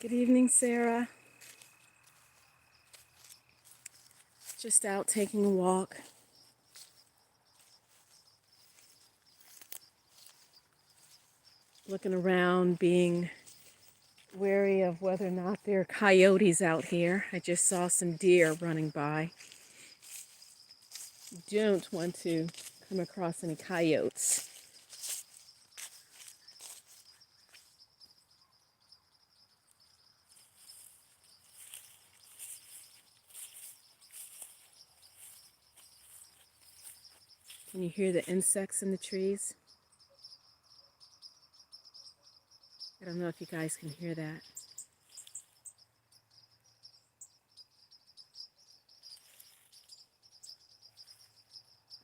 Good evening, Sarah. Just out taking a walk. Looking around, being wary of whether or not there are coyotes out here. I just saw some deer running by. Don't want to come across any coyotes. Can you hear the insects in the trees? I don't know if you guys can hear that.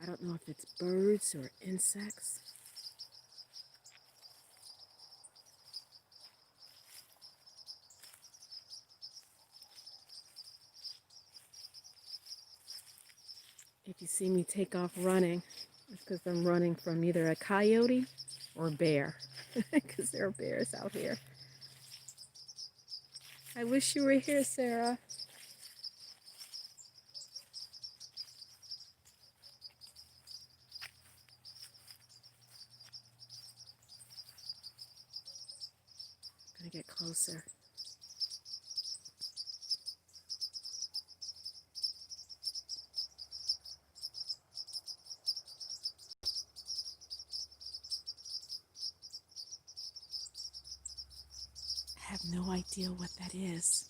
I don't know if it's birds or insects. If you see me take off running, it's because I'm running from either a coyote or a bear, because there are bears out here. I wish you were here, Sarah. I'm gonna get closer. I have no idea what that is.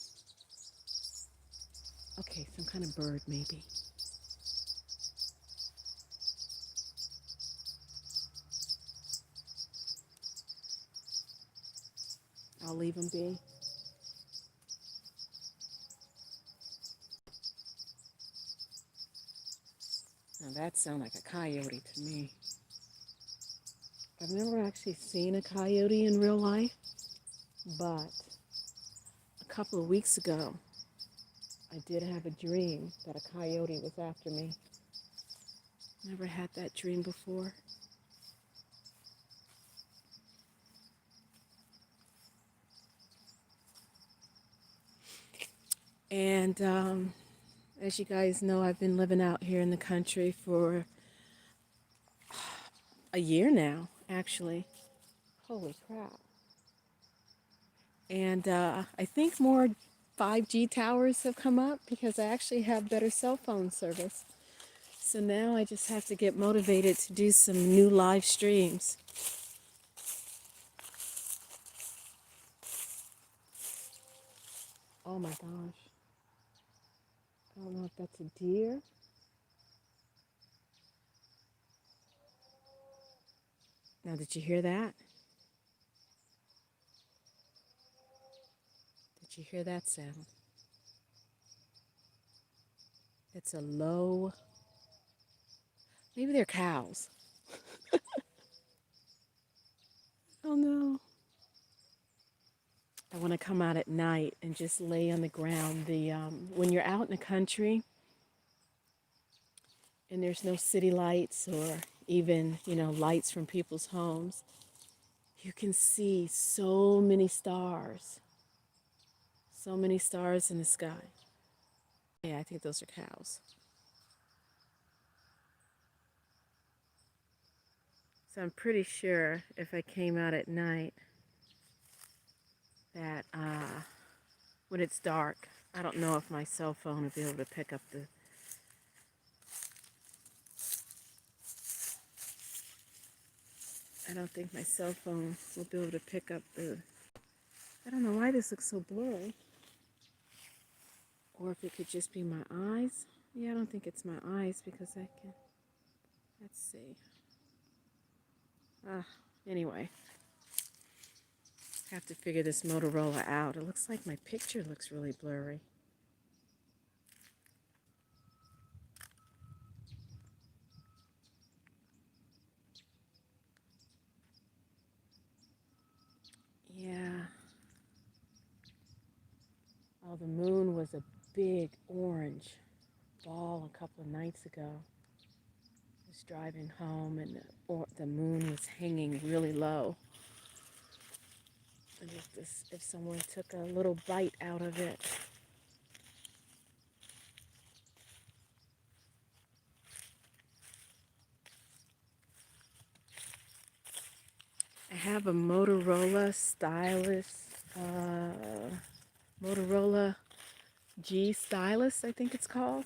Okay, some kind of bird maybe. I'll leave them be. Now that sounds like a coyote to me. I've never actually seen a coyote in real life, but a couple of weeks ago, I did have a dream that a coyote was after me. Never had that dream before. And as you guys know, I've been living out here in the country for a year now, actually. Holy crap. And I think more 5G towers have come up because I actually have better cell phone service. So now I just have to get motivated to do some new live streams. Oh my gosh. I don't know if that's a deer. Now, did you hear that? Did you hear that sound? It's a low, maybe they're cows. Oh no. I want to come out at night and just lay on the ground. When you're out in the country and there's no city lights or even, lights from people's homes, you can see so many stars. So many stars in the sky. Yeah, I think those are cows. So I'm pretty sure if I came out at night that when it's dark, I don't know if my cell phone will be able to pick up the... I don't think my cell phone will be able to pick up the... I don't know why this looks so blurry. Or if it could just be my eyes. Yeah, I don't think it's my eyes because I can... Let's see. Anyway. Have to figure this Motorola out. It looks like my picture looks really blurry. Yeah. Oh, the moon was a big orange ball a couple of nights ago. I was driving home and the moon was hanging really low. And if someone took a little bite out of it. I have a Motorola stylus, Motorola G stylus, I think it's called.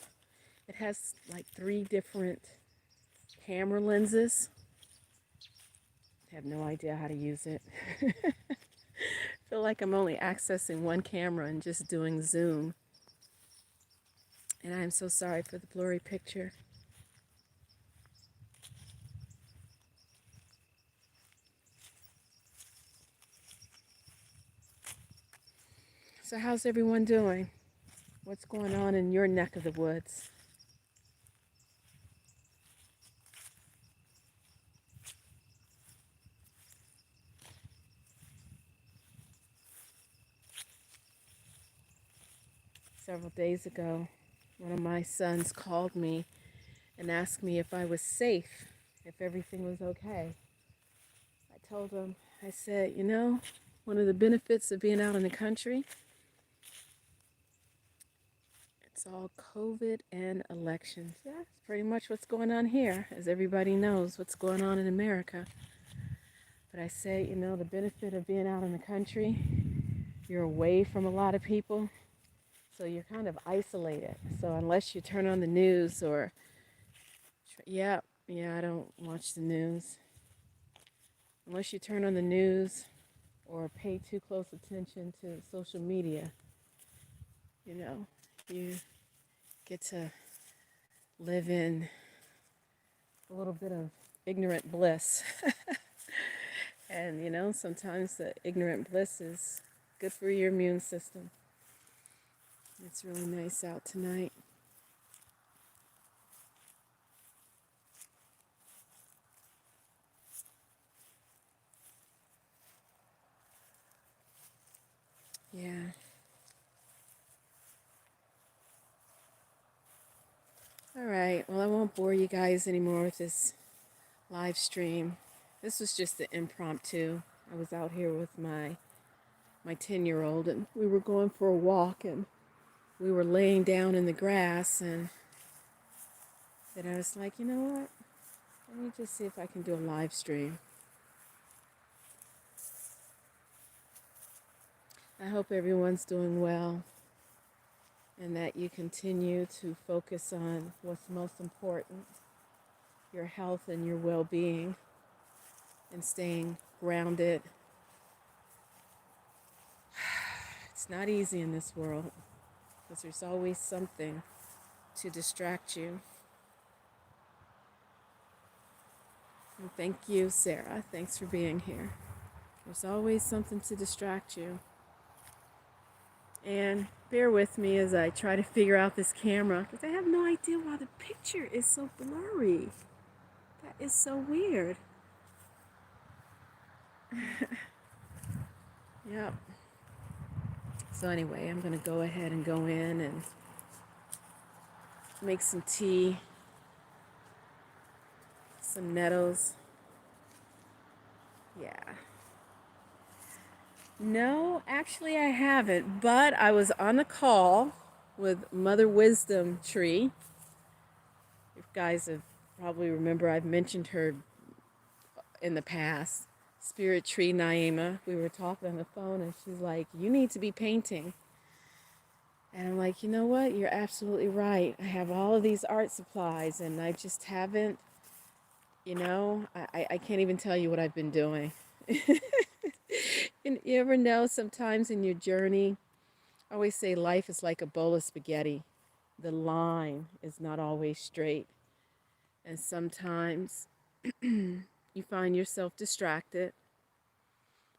It has like 3 different camera lenses. I have no idea how to use it. I feel like I'm only accessing one camera and just doing zoom. And I am so sorry for the blurry picture. So how's everyone doing? What's going on in your neck of the woods? Several days ago, one of my sons called me and asked me if I was safe, if everything was okay. I told him, I said, you know, one of the benefits of being out in the country, it's all COVID and elections. Yeah, that's pretty much what's going on here, as everybody knows what's going on in America. But I say, you know, the benefit of being out in the country, you're away from a lot of people, so you're kind of isolated. So unless you turn on the news or, yeah, I don't watch the news. Unless you turn on the news or pay too close attention to social media, you know, you get to live in a little bit of ignorant bliss. And, you know, sometimes the ignorant bliss is good for your immune system. It's really nice out tonight. Yeah. All right. Well, I won't bore you guys anymore with this live stream. This was just an impromptu. I was out here with my 10-year-old, and we were going for a walk, and we were laying down in the grass, and then I was like, you know what? Let me just see if I can do a live stream. I hope everyone's doing well and that you continue to focus on what's most important, your health and your well-being, and staying grounded. It's not easy in this world because there's always something to distract you. And thank you, Sarah. Thanks for being here. There's always something to distract you. And bear with me as I try to figure out this camera because I have no idea why the picture is so blurry. That is so weird. Yep. So anyway, I'm going to go ahead and go in and make some tea, some nettles. Yeah. No, actually I haven't, but I was on a call with Mother Wisdom Tree. You guys have probably remember I've mentioned her in the past. Spirit Tree Naima. We were talking on the phone and she's like, you need to be painting. And I'm like, you know what? You're absolutely right. I have all of these art supplies and I just haven't, you know, I can't even tell you what I've been doing. And you ever know sometimes in your journey, I always say life is like a bowl of spaghetti. The line is not always straight. And sometimes you find yourself distracted.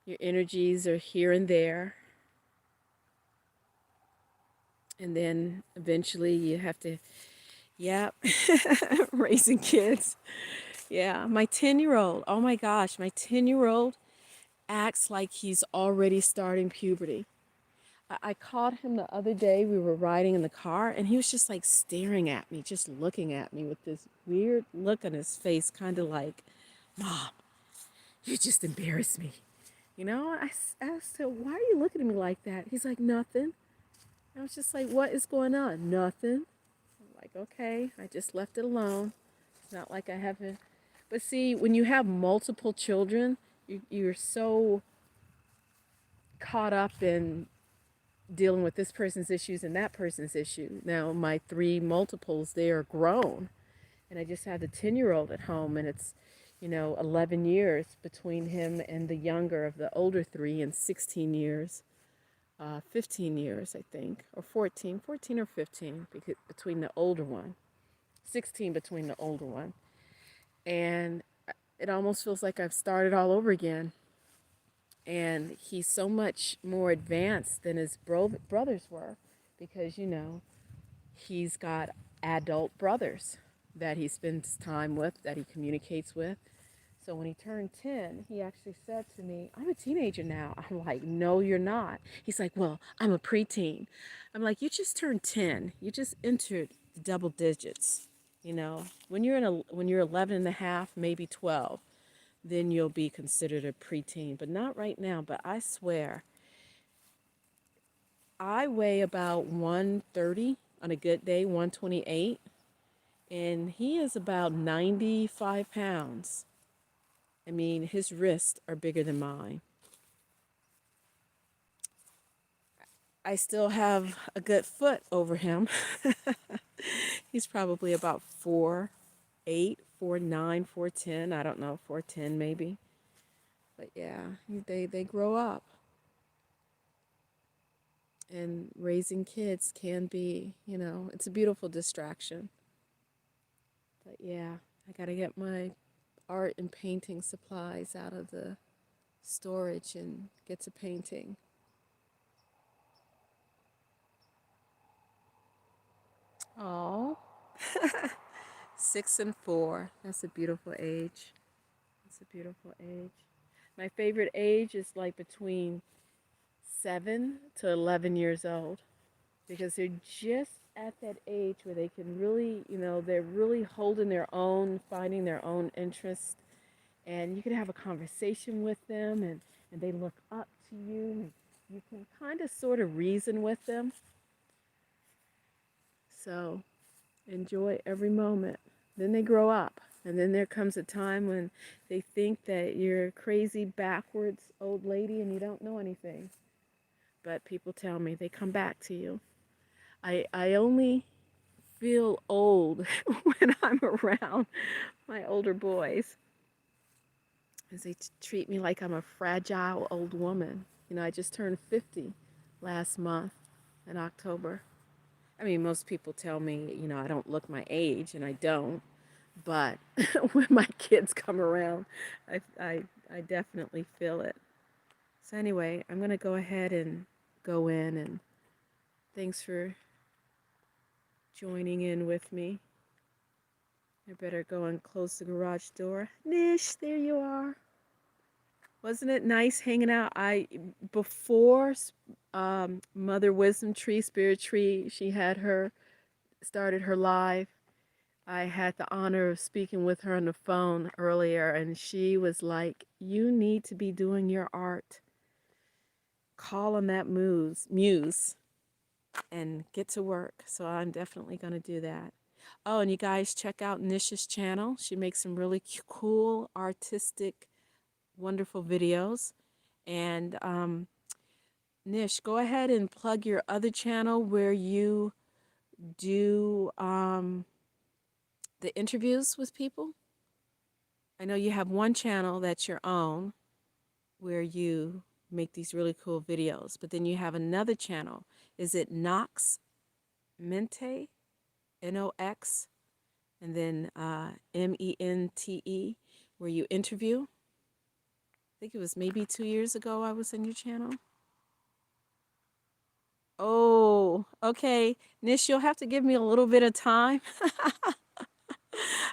Your energies are here and there. And then eventually you have to, yeah, raising kids. Yeah, my 10-year-old, oh my gosh, my 10-year-old acts like he's already starting puberty. I caught him the other day. We were riding in the car, and he was just like staring at me, just looking at me with this weird look on his face, kind of like, Mom, you just embarrassed me. I asked him, why are you looking at me like that? He's like, nothing. I was just like, what is going on? Nothing. I'm like, okay, I just left it alone. It's not like I haven't. But see, when you have multiple children, you're so caught up in dealing with this person's issues and that person's issue. Now, my three multiples, they are grown. And I just have the 10-year-old at home, and it's, 11 years between him and the younger of the older three, and 16 years, 15 years, I think, or 14 or 15 between the older one, 16 between the older one. And it almost feels like I've started all over again. And he's so much more advanced than his brothers were because, he's got adult brothers that he spends time with, that he communicates with. So when he turned 10, he actually said to me, I'm a teenager now. I'm like, no, you're not. He's like, well, I'm a preteen. I'm like, you just turned 10. You just entered the double digits. When you're 11 and a half, maybe 12, then you'll be considered a preteen, but not right now. But I swear, I weigh about 130 on a good day, 128, and he is about 95 pounds. I mean, his wrists are bigger than mine. I still have a good foot over him. He's probably about 4'8", 4'9", 4'10". I don't know, 4'10" maybe. But yeah, they grow up. And raising kids can be, it's a beautiful distraction. But yeah, I got to get my art and painting supplies out of the storage and get to painting. Oh, 6 and 4. That's a beautiful age. That's a beautiful age. My favorite age is like between 7 to 11 years old because they're just at that age where they can really, they're really holding their own, finding their own interest. And you can have a conversation with them, and they look up to you. And you can kind of sort of reason with them. So enjoy every moment. Then they grow up. And then there comes a time when they think that you're a crazy, backwards old lady and you don't know anything. But people tell me they come back to you. I only feel old when I'm around my older boys, because they treat me like I'm a fragile old woman. I just turned 50 last month in October. I mean, most people tell me, I don't look my age, and I don't. But when my kids come around, I definitely feel it. So anyway, I'm going to go ahead and go in, and thanks for joining in with me. I better go and close the garage door. Nish, there you are. Wasn't it nice hanging out? Before Mother Wisdom Tree, Spirit Tree, she had started her live. I had the honor of speaking with her on the phone earlier, and she was like, you need to be doing your art. Call on that muse and get to work. So I'm definitely going to do that. Oh, and you guys check out Nish's channel. She makes some really cool, artistic, wonderful videos. And Nish, go ahead and plug your other channel where you do the interviews with people. I know you have one channel that's your own where you make these really cool videos, but then you have another channel. Is it Nox Mente? Nox, and then Mente, where you interview? I think it was maybe 2 years ago I was in your channel. Oh, okay. Nish, you'll have to give me a little bit of time.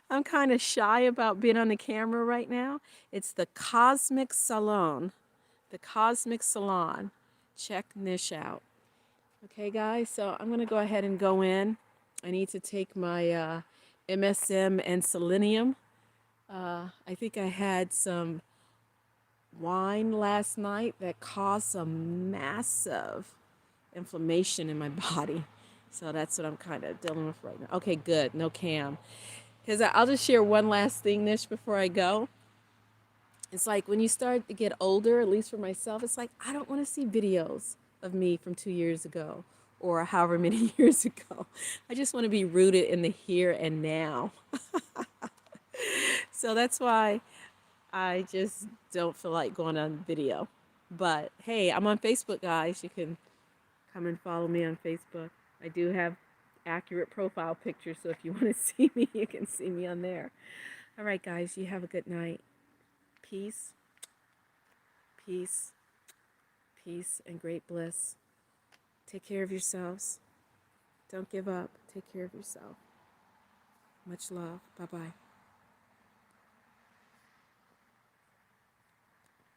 I'm kind of shy about being on the camera right now. It's the Cosmic Salon. The Cosmic Salon. Check Nish out. Okay, guys, so I'm going to go ahead and go in. I need to take my MSM and selenium. I think I had some wine last night that caused some massive inflammation in my body. So that's what I'm kind of dealing with right now. Okay, good. No cam. Because I'll just share one last thing, Nish, before I go. It's like when you start to get older, at least for myself, it's like I don't want to see videos of me from 2 years ago or however many years ago. I just want to be rooted in the here and now. So that's why I just don't feel like going on video. But hey, I'm on Facebook, guys. You can come and follow me on Facebook. I do have accurate profile pictures, so if you want to see me, you can see me on there. All right, guys, you have a good night. Peace, peace, peace, and great bliss. Take care of yourselves. Don't give up. Take care of yourself. Much love. Bye-bye.